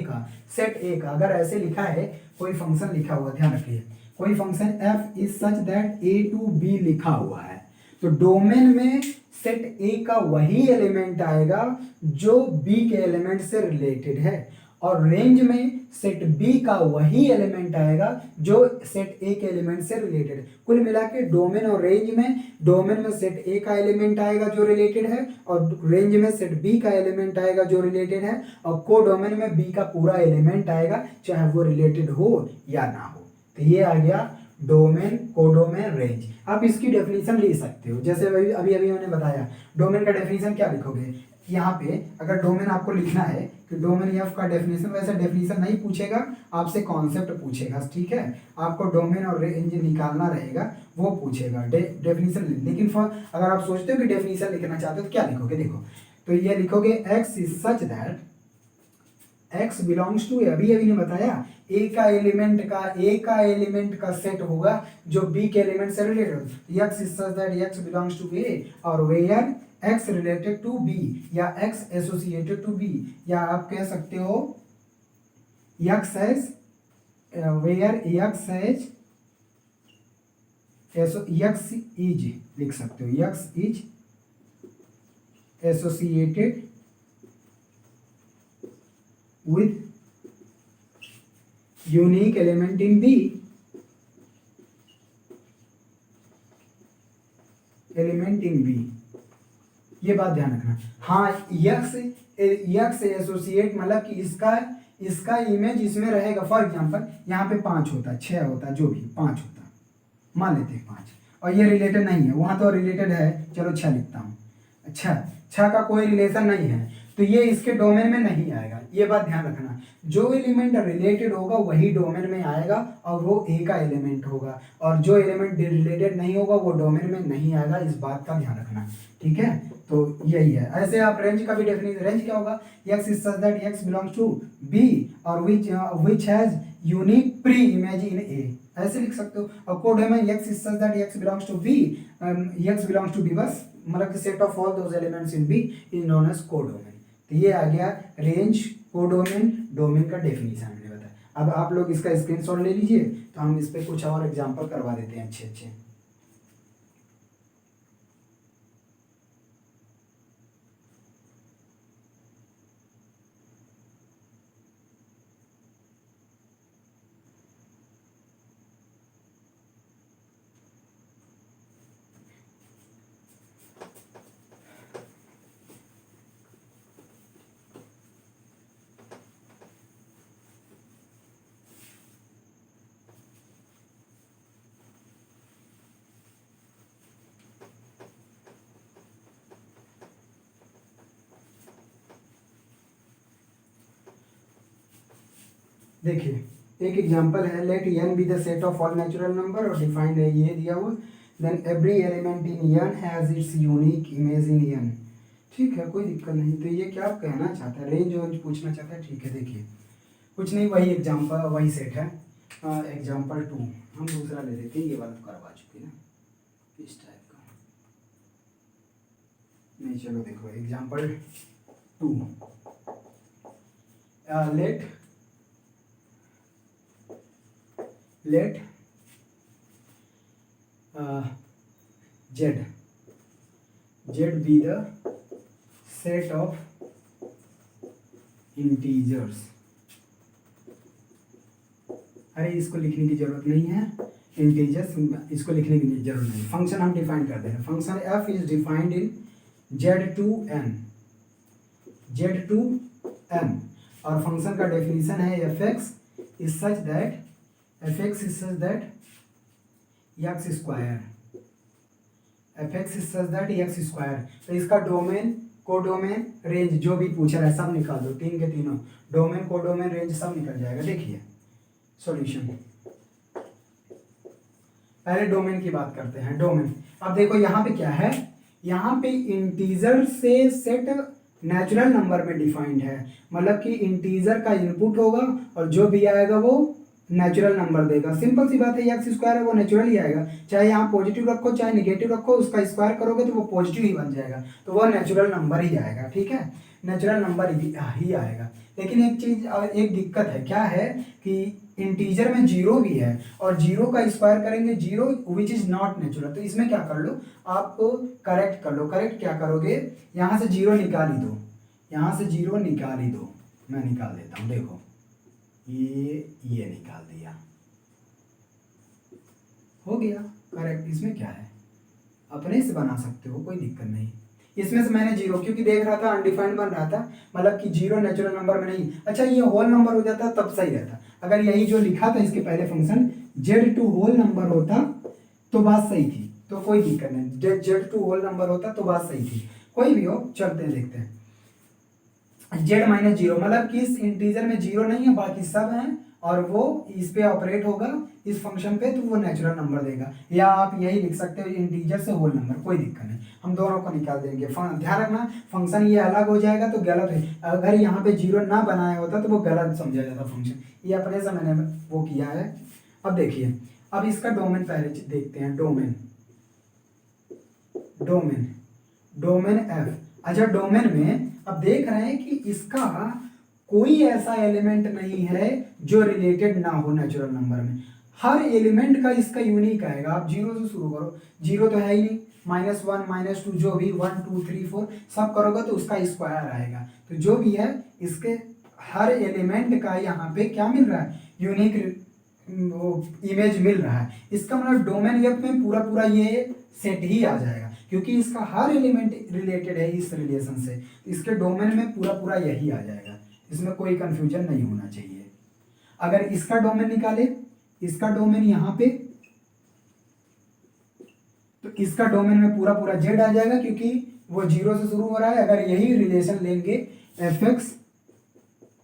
का सेट ए का अगर ऐसे लिखा है, कोई फंक्शन लिखा हुआ, ध्यान रखिए, कोई function F is such that A to B लिखा हुआ है, तो डोमेन में सेट ए का वही एलिमेंट आएगा जो बी के एलिमेंट से रिलेटेड है, और रेंज में सेट बी का वही एलिमेंट आएगा जो सेट ए के एलिमेंट से रिलेटेड है। कुल मिला के डोमेन और रेंज में, डोमेन में सेट ए का एलिमेंट आएगा जो रिलेटेड है, और रेंज में सेट बी का एलिमेंट आएगा जो रिलेटेड है, और कोडोमेन में बी का पूरा एलिमेंट आएगा चाहे वो रिलेटेड हो या ना हो। तो ये आ गया डोमेन, कोडोमेन, रेंज। आप इसकी डेफिनेशन ले सकते हो, जैसे अभी अभी मैंने बताया। डोमेन का डेफिनेशन क्या लिखोगे, यहाँ पे अगर डोमेन आपको लिखना है कि डोमेन एफ का डेफिनेशन, वैसे डेफिनेशन नहीं पूछेगा आपसे, कॉन्सेप्ट पूछेगा, ठीक है। आपको डोमेन और रेंज निकालना रहेगा, वो पूछेगा डेफिनेशन। लेकिन अगर आप सोचते हो कि डेफिनेशन लिखना चाहते हो तो क्या लिखोगे, देखो, तो ये लिखोगे X is such that x belongs to, अभी ने बताया, ए का एलिमेंट का सेट होगा जो बी के एलिमेंट से related. X is such that x belongs to A, और where x related to B, या एक्स एसोसिएटेड टू बी, या आप कह सकते हो x as, where x as x is, लिख सकते हो x is associated with unique element in B, element in B, ये बात ध्यान रखना। हाँ, यक्स एसोसिएट मतलब कि इसका इमेज इसमें रहेगा। फॉर एग्जांपल यहाँ पे 5 होता, 6 होता, जो भी 5 होता, मान लेते हैं 5, और ये रिलेटेड नहीं है, वहाँ तो रिलेटेड है, चलो 6 लिखता हूँ। अच्छा, 6 का कोई रिलेशन नहीं है, तो ये इसके डोमेन में नहीं आएगा। ये बात ध्यान रखना, जो एलिमेंट रिलेटेड होगा वही डोमेन में आएगा, और वो ए का एलिमेंट होगा, और जो एलिमेंट रिलेटेड नहीं होगा वो डोमेन में नहीं आएगा। इस बात का ध्यान रखना, ठीक है। तो यही है। ऐसे आप रेंज का भी डेफिनेशन, रेंज क्या होगा, x is such that x belongs to B, और which has unique pre image in A, ऐसे लिख सकते हो। और codomain x is such that x belongs to B, x belongs to B, बस मतलब set of all those elements in B is known as codomain. तो ये आ गया रेंज, कोडोमेन, डोमेन का डेफिनेशन मैंने बताया। अब आप लोग इसका स्क्रीनशॉट ले लीजिए, तो हम इस पे कुछ और एग्जांपल करवा देते हैं अच्छे। देखिए एक एग्जांपल है, let n be the set of all natural number, और डिफाइंड है ये दिया हुआ, then every element in n has its unique image in n। ठीक है, कोई दिक्कत नहीं। तो ये क्या कहना चाहता है, रेंज वेंज पूछना चाहता है, ठीक है। देखिए कुछ नहीं, वही एग्जांपल, वही सेट है। एग्जांपल 2 हम दूसरा ले लेते हैं, ये वाला तो करवा चुके ना, इस टाइप का नहीं। चलो देखो example 2, let z be the set of integers। अरे इसको लिखने की जरूरत नहीं है, इंटीजर्स इसको लिखने की जरूरत नहीं। फंक्शन हम डिफाइन कर दे रहे हैं। Function f is defined in z to n, Z to M, और फंक्शन का डेफिनेशन है F X is such that X square, X square. तो इसका डोमेन कोडोमेन रेंज जो भी पूछ रहा है सब निकाल दो, तीन के तीनों डोमेन कोडोमेन रेंज सब निकल जाएगा। देखिए सॉल्यूशन, पहले डोमेन की बात करते हैं। डोमेन, अब देखो यहाँ पे क्या है, यहाँ पे इंटीजर से सेट नेचुरल नंबर में डिफाइंड है, मतलब कि इंटीजर का इनपुट होगा और जो भी आएगा वो नेचुरल नंबर देगा। सिंपल सी बात है, एक्स स्क्वायर है वो नेचुरल ही आएगा, चाहे यहाँ पॉजिटिव रखो चाहे निगेटिव रखो, उसका स्क्वायर करोगे तो वो पॉजिटिव ही बन जाएगा, तो वो नेचुरल नंबर ही आएगा। ठीक है, नेचुरल नंबर ही आएगा। लेकिन एक चीज और एक दिक्कत है, क्या है कि इंटीजर में जीरो भी है और जीरो का स्क्वायर करेंगे zero which is not natural, तो इसमें क्या कर लो आप करेक्ट कर लो। करेक्ट क्या करोगे, यहाँ से जीरो निकाल ही दो, यहाँ से जीरो निकाल ही दो, मैं निकाल देता हूँ। देखो ये निकाल दिया, हो गया करेक्ट। इसमें क्या है, अपने से बना सकते हो, कोई दिक्कत नहीं। इसमें से मैंने जीरो क्योंकि देख रहा था अनडिफाइंड बन रहा था, मतलब कि जीरो नेचुरल नंबर में नहीं। अच्छा ये होल नंबर हो जाता तब सही रहता, अगर यही जो लिखा था इसके पहले function Z to whole number होता तो बात सही थी, तो कोई दिक्कत नहीं। जेड टू होल नंबर होता तो बात सही थी, कोई भी हो। चलते हैं देखते हैं। जेड माइनस जीरो मतलब कि इस इंटीजर में जीरो नहीं है, बाकी सब हैं, और वो इस पे ऑपरेट होगा इस फंक्शन पे, तो वो नेचुरल नंबर देगा। या आप यही लिख सकते हो इंटीजर से होल नंबर, कोई दिक्कत नहीं, हम दोनों को निकाल देंगे। ध्यान रखना फंक्शन ये अलग हो जाएगा तो गलत है, अगर यहाँ पे जीरो ना बनाया होता तो वो गलत समझा जाता फंक्शन, ये अपने से मैंने वो किया है। अब देखिए, अब इसका डोमेन पहले देखते हैं। Domain domain domain F. अच्छा डोमेन में अब देख रहे हैं कि इसका कोई ऐसा एलिमेंट नहीं है जो रिलेटेड ना हो नेचुरल नंबर में, हर एलिमेंट का इसका यूनिक आएगा। आप जीरो से शुरू करो, जीरो तो है ही नहीं, माइनस वन माइनस टू जो भी 1 2 3 4 सब करोगे तो उसका स्क्वायर आएगा। तो जो भी है इसके हर एलिमेंट का यहाँ पे क्या मिल रहा है, यूनिक इमेज मिल रहा है। इसका मतलब डोमेन एफ में पूरा पूरा ये सेट ही आ जाएगा, क्योंकि इसका हर एलिमेंट रिलेटेड है इस रिलेशन से, इसके डोमेन में पूरा पूरा यही आ जाएगा, इसमें कोई कंफ्यूजन नहीं होना चाहिए। अगर इसका डोमेन निकाले, इसका डोमेन यहाँ पे, तो इसका डोमेन में पूरा पूरा जेड आ जाएगा, क्योंकि वो जीरो से शुरू हो रहा है। अगर यही रिलेशन लेंगे F X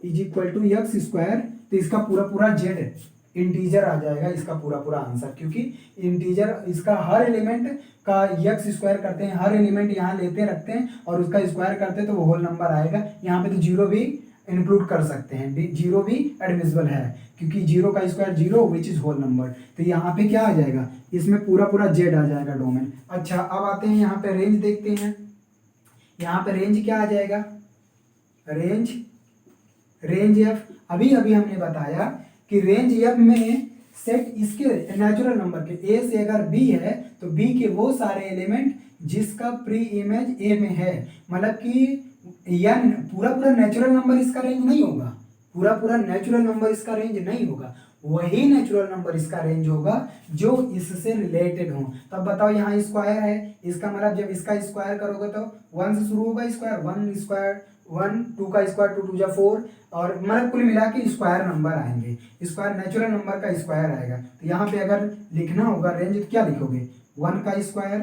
is equal to X square, तो इसका पूरा पूरा जेड इंटीजर आ जाएगा, इसका पूरा पूरा आंसर, क्योंकि इंटीजर इसका हर एलिमेंट का एक्स स्क्वायर करते हैं, हर एलिमेंट यहाँ लेते रखते हैं और उसका स्क्वायर करते हैं तो वो होल नंबर आएगा। यहाँ पे तो जीरो भी इंक्लूड कर सकते हैं, जीरो भी एडमिसिबल है, क्योंकि जीरो का square zero which is whole number. तो यहाँ पे क्या आ जाएगा, इसमें पूरा पूरा जेड आ जाएगा डोमेन। अच्छा अब आते हैं यहाँ पे रेंज देखते हैं। यहाँ पे रेंज क्या आ जाएगा, रेंज एफ। अभी हमने बताया कि रेंज एफ में सेट इसके नेचुरल नंबर के ए से अगर बी है तो बी के वो सारे एलिमेंट जिसका प्री इमेज ए में है, मतलब कि यह पूरा पूरा नेचुरल नंबर इसका रेंज नहीं होगा, पूरा पूरा नेचुरल नंबर इसका रेंज नहीं होगा, वही नेचुरल नंबर इसका रेंज होगा जो इससे रिलेटेड हो। तब बताओ यहाँ स्क्वायर है, इसका मतलब जब इसका स्क्वायर करोगे तो 1 से शुरू होगा स्क्वायर, 1 स्क्वायर 1, 2 का स्क्वायर 2 2 जा 4, और मतलब कुल मिला के स्क्वायर नंबर आएंगे, स्क्वायर नेचुरल नंबर का स्क्वायर आएगा। तो यहाँ पे अगर लिखना होगा रेंज तो क्या लिखोगे, 1 का स्क्वायर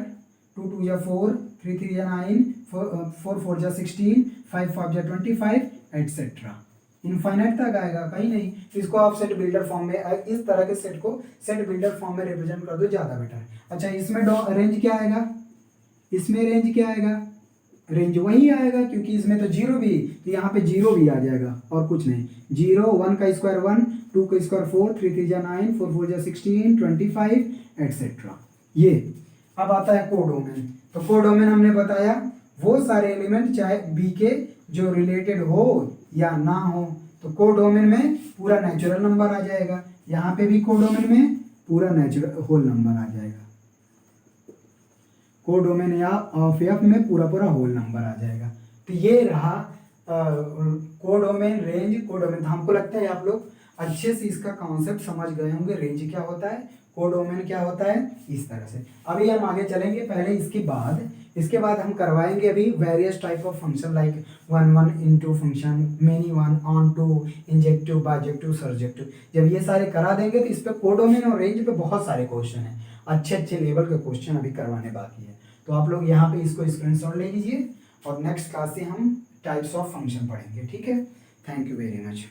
2 2 जा 4, 3 3 जा 9, 4 4 जा 16, 5 5 जा 25 एटसेट्रा, इनफाइनाइट तक आएगा, कहीं नहीं। तो इसको आप सेट बिल्डर फॉर्म में इस तरह के सेट को सेट बिल्डर फॉर्म में रिप्रेजेंट कर दो, ज़्यादा बेटर है। अच्छा इसमें रेंज क्या आएगा, इसमें रेंज क्या आएगा, रेंज वही आएगा, क्योंकि इसमें तो जीरो भी, तो यहाँ पे जीरो भी आ जाएगा और कुछ नहीं। 0 1 का स्क्वायर 1, 2 का स्क्वायर 4, 3 3 जा 9, 4 4 जा 16, 25 एटसेट्रा। ये अब आता है कोडोमेन। तो कोडोमेन हमने बताया वो सारे एलिमेंट चाहे बी के जो रिलेटेड हो या ना हो, तो कोडोमेन में पूरा नेचुरल नंबर आ जाएगा, यहाँ पे भी कोडोमेन में पूरा नेचुरल होल नंबर आ जाएगा, कोडोमेन या ऑफ एफ में पूरा पूरा होल नंबर आ जाएगा। तो ये रहा कोडोमेन रेंज कोडोमेन। हमको लगता है आप लोग अच्छे से इसका कॉन्सेप्ट समझ गए होंगे, रेंज क्या होता है, कोडोमेन क्या होता है, इस तरह से। अभी हम आगे चलेंगे, पहले इसके बाद इसके बाद हम करवाएंगे अभी various type of function like one one into function, many one, onto, injective, bijective, surjective. जब ये सारे करा देंगे तो इस पे कोडोमेन और रेंज पे बहुत सारे क्वेश्चन हैं, अच्छे अच्छे लेवल के क्वेश्चन अभी करवाने बाकी है। तो आप लोग यहाँ पे इसको स्क्रीनशॉट ले लीजिए और नेक्स्ट क्लास से हम टाइप्स ऑफ फंक्शन पढ़ेंगे, ठीक है। Thank you very much.